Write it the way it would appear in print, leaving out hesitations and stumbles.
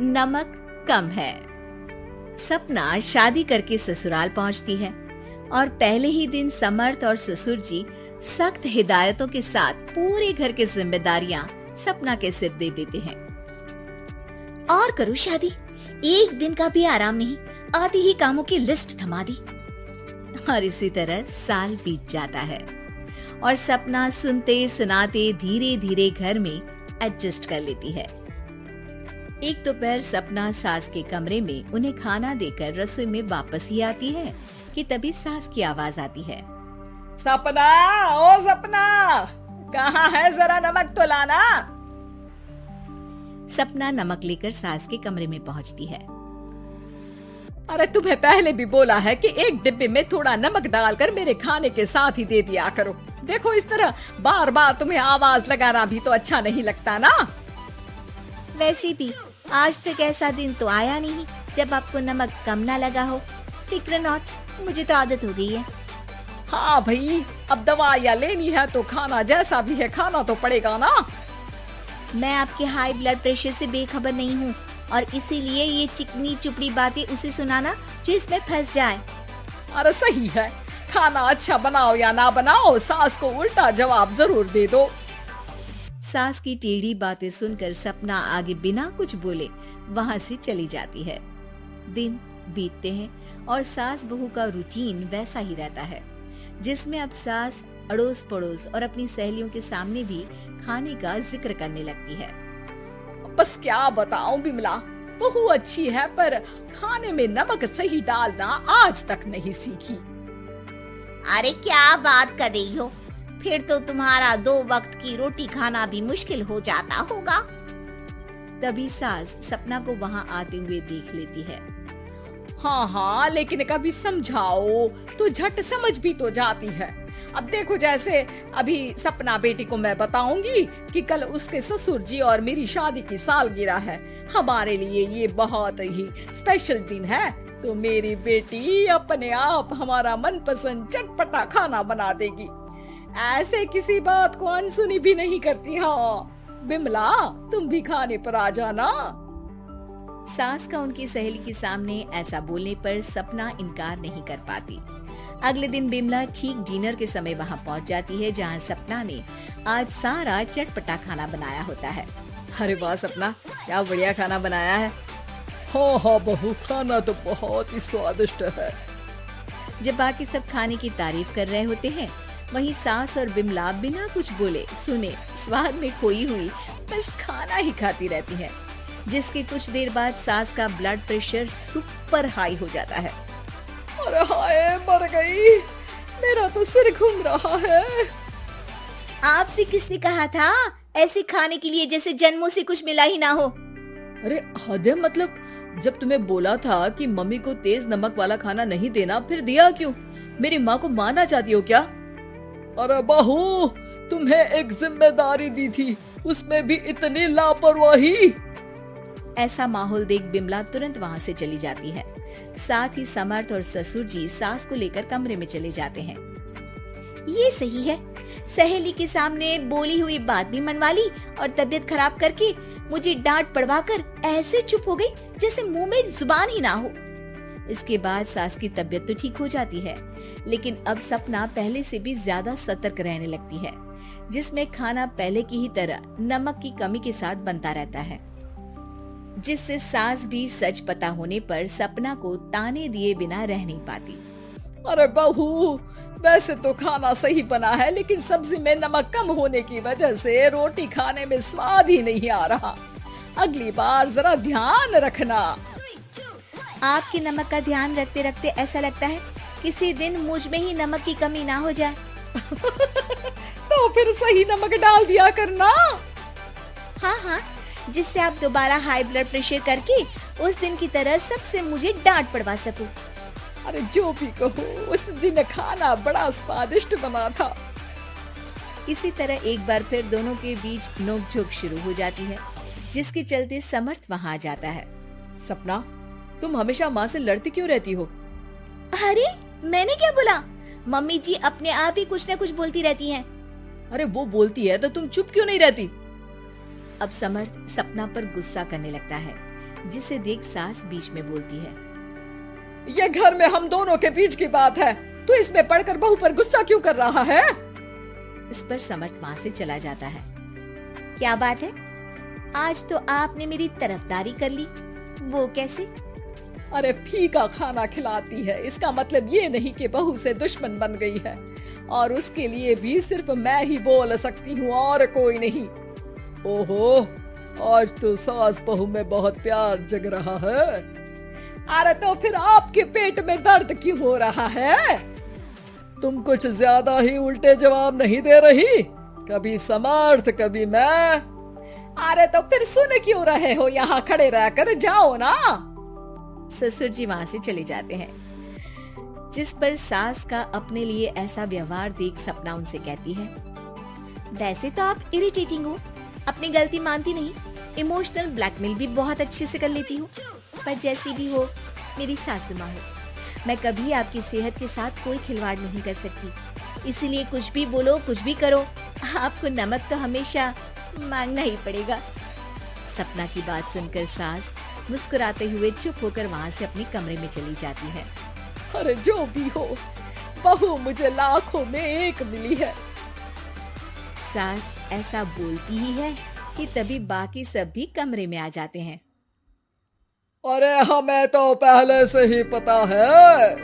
नमक कम है। सपना शादी करके ससुराल पहुंचती है और पहले ही दिन समर्थ और ससुर जी सख्त हिदायतों के साथ पूरे घर की जिम्मेदारियां सपना के सिर दे देते हैं। और करो शादी, एक दिन का भी आराम नहीं, आते ही कामों की लिस्ट थमा दी। और इसी तरह साल बीत जाता है और सपना सुनते सुनाते धीरे धीरे घर में एडजस्ट कर लेती है। एक दोपहर सपना सास के कमरे में उन्हें खाना देकर रसोई में वापस ही आती है कि तभी सास की आवाज आती है। सपना, ओ सपना, कहाँ है? जरा नमक तो लाना। सपना नमक लेकर सास के कमरे में पहुंचती है। अरे तुम्हें पहले भी बोला है कि एक डिब्बे में थोड़ा नमक डालकर मेरे खाने के साथ ही दे दिया करो। देखो इस तरह बार बार तुम्हें आवाज लगाना भी तो अच्छा नहीं लगता ना। वैसे भी आज तक ऐसा दिन तो आया नहीं जब आपको नमक कम ना लगा हो। फिक्र नॉट, मुझे तो आदत हो गई है। हाँ भाई, अब दवाइयाँ लेनी है तो खाना जैसा भी है खाना तो पड़ेगा ना। मैं आपके हाई ब्लड प्रेशर से बेखबर नहीं हूँ और इसीलिए ये चिकनी चुपड़ी बातें उसे सुनाना जो इसमें फंस जाए। अरे सही है, खाना अच्छा बनाओ या ना बनाओ, सास को उल्टा जवाब जरूर दे दो। सास की टेढ़ी बातें सुनकर सपना आगे बिना कुछ बोले वहाँ से चली जाती है। दिन बीतते हैं और सास बहू का रूटीन वैसा ही रहता है, जिसमें अब सास अड़ोस पड़ोस और अपनी सहेलियों के सामने भी खाने का जिक्र करने लगती है। बस क्या बताऊं बिमला, बहू अच्छी है पर खाने में नमक सही डालना आज तक नहीं सीखी। अरे क्या बात कर रही हो, फिर तो तुम्हारा 2 वक्त की रोटी खाना भी मुश्किल हो जाता होगा। तभी सास सपना को वहाँ आते हुए देख लेती है। हाँ, लेकिन कभी समझाओ तो झट समझ भी तो जाती है। अब देखो जैसे अभी सपना बेटी को मैं बताऊंगी कि कल उसके ससुर जी और मेरी शादी की सालगिरह है, हमारे लिए ये बहुत ही स्पेशल दिन है, तो मेरी बेटी अपने आप हमारा मनपसंद चटपटा खाना बना देगी। ऐसे किसी बात को अनसुनी भी नहीं करती। हाँ बिमला, तुम भी खाने पर आ जाना। सास का उनकी सहेली के सामने ऐसा बोलने पर सपना इनकार नहीं कर पाती। अगले दिन बिमला ठीक डिनर के समय वहाँ पहुँच जाती है, जहाँ सपना ने आज सारा चटपटा खाना बनाया होता है। अरे वाह सपना, क्या बढ़िया खाना बनाया है। हाँ बहू, खाना तो बहुत ही स्वादिष्ट है। जब बाकी सब खाने की तारीफ कर रहे होते हैं, वहीं सास और बिमला बिना कुछ बोले सुने स्वाद में खोई हुई बस खाना ही खाती रहती है, जिसके कुछ देर बाद सास का ब्लड प्रेशर सुपर हाई हो जाता है। अरे हाय, मर गई, मेरा तो सिर घूम रहा है। आपसे किसने कहा था ऐसे खाने के लिए जैसे जन्मों से कुछ मिला ही ना हो? अरे हद, मतलब जब तुम्हें बोला था कि मम्मी को तेज नमक वाला खाना नहीं देना, फिर दिया क्यों? मेरी माँ को मारना चाहती हो क्या? अरे बहू, तुम्हें एक जिम्मेदारी दी थी, उसमें भी इतनी लापरवाही। ऐसा माहौल देख बिमला तुरंत वहाँ से चली जाती है। साथ ही समर्थ और ससुर जी सास को लेकर कमरे में चले जाते हैं। ये सही है, सहेली के सामने बोली हुई बात भी मनवा ली और तबीयत खराब करके मुझे डांट पड़वा कर ऐसे चुप हो गई जैसे मुंह में जुबान ही ना हो। इसके बाद सास की तबीयत तो ठीक हो जाती है, लेकिन अब सपना पहले से भी ज्यादा सतर्क रहने लगती है, जिसमें खाना पहले की ही तरह नमक की कमी के साथ बनता रहता है, जिससे सास भी सच पता होने पर सपना को ताने दिए बिना रह नहीं पाती। अरे बहू, वैसे तो खाना सही बना है, लेकिन सब्जी में नमक कम होने की वजह से रोटी खाने में स्वाद ही नहीं आ रहा। अगली बार जरा ध्यान रखना। आपके नमक का ध्यान रखते रखते ऐसा लगता है किसी दिन मुझ में ही नमक की कमी ना हो जाए। तो फिर सही नमक डाल दिया करना। हाँ, जिससे आप दोबारा हाई ब्लड प्रेशर करके उस दिन की तरह सबसे मुझे डांट पड़वा सको। अरे जो भी कहो, उस दिन खाना बड़ा स्वादिष्ट बना था। इसी तरह एक बार फिर दोनों के बीच नोकझोंक शुरू हो जाती है, जिसके चलते समर्थ वहाँ आ जाता है। सपना, तुम हमेशा माँ से लड़ती क्यों रहती हो? अरे मैंने क्या बोला? मम्मी जी अपने आप ही कुछ न कुछ बोलती रहती हैं। अरे वो बोलती है तो तुम चुप क्यों नहीं रहती? अब समर्थ सपना पर गुस्सा करने लगता है, जिसे देख सास बीच में बोलती है। ये घर में हम दोनों के बीच की बात है, तू इसमें पढ़कर बहू पर गुस्सा क्यों कर रहा है? इस पर समर्थ वहां से चला जाता है। क्या बात है, आज तो आपने मेरी तरफदारी कर ली, वो कैसे? अरे फीका खाना खिलाती है, इसका मतलब ये नहीं कि बहू से दुश्मन बन गई है, और उसके लिए भी सिर्फ मैं ही बोल सकती हूँ और कोई नहीं। ओहो, आज तो सास बहू में बहुत प्यार जग रहा है। अरे तो फिर आपके पेट में दर्द क्यों हो रहा है? तुम कुछ ज्यादा ही उल्टे जवाब नहीं दे रही, कभी समर्थ कभी मैं। अरे तो फिर सुन क्यों रहे हो, यहाँ खड़े रहकर जाओ ना। ससुर जी वहां से चले जाते हैं, जिस पर सास का अपने लिए ऐसा व्यवहार देख सपना उनसे कहती है, वैसे तो आप इरिटेटिंग हो, अपनी गलती मानती नहीं, इमोशनल ब्लैकमेल भी बहुत अच्छे से कर लेती हो, पर जैसी भी हो मेरी सासू माँ हो, मैं कभी आपकी सेहत के साथ कोई खिलवाड़ नहीं कर सकती, इसीलिए कुछ भी बोलो कुछ भी करो, आपको नमक तो हमेशा मांगना ही पड़ेगा। सपना की बात सुनकर सास मुस्कुराते हुए चुप होकर वहाँ से अपने कमरे में चली जाती है। अरे जो भी हो, बहू मुझे लाखों में एक मिली है। सास ऐसा बोलती ही है कि तभी बाकी सब भी कमरे में आ जाते हैं। अरे हमें तो पहले से ही पता है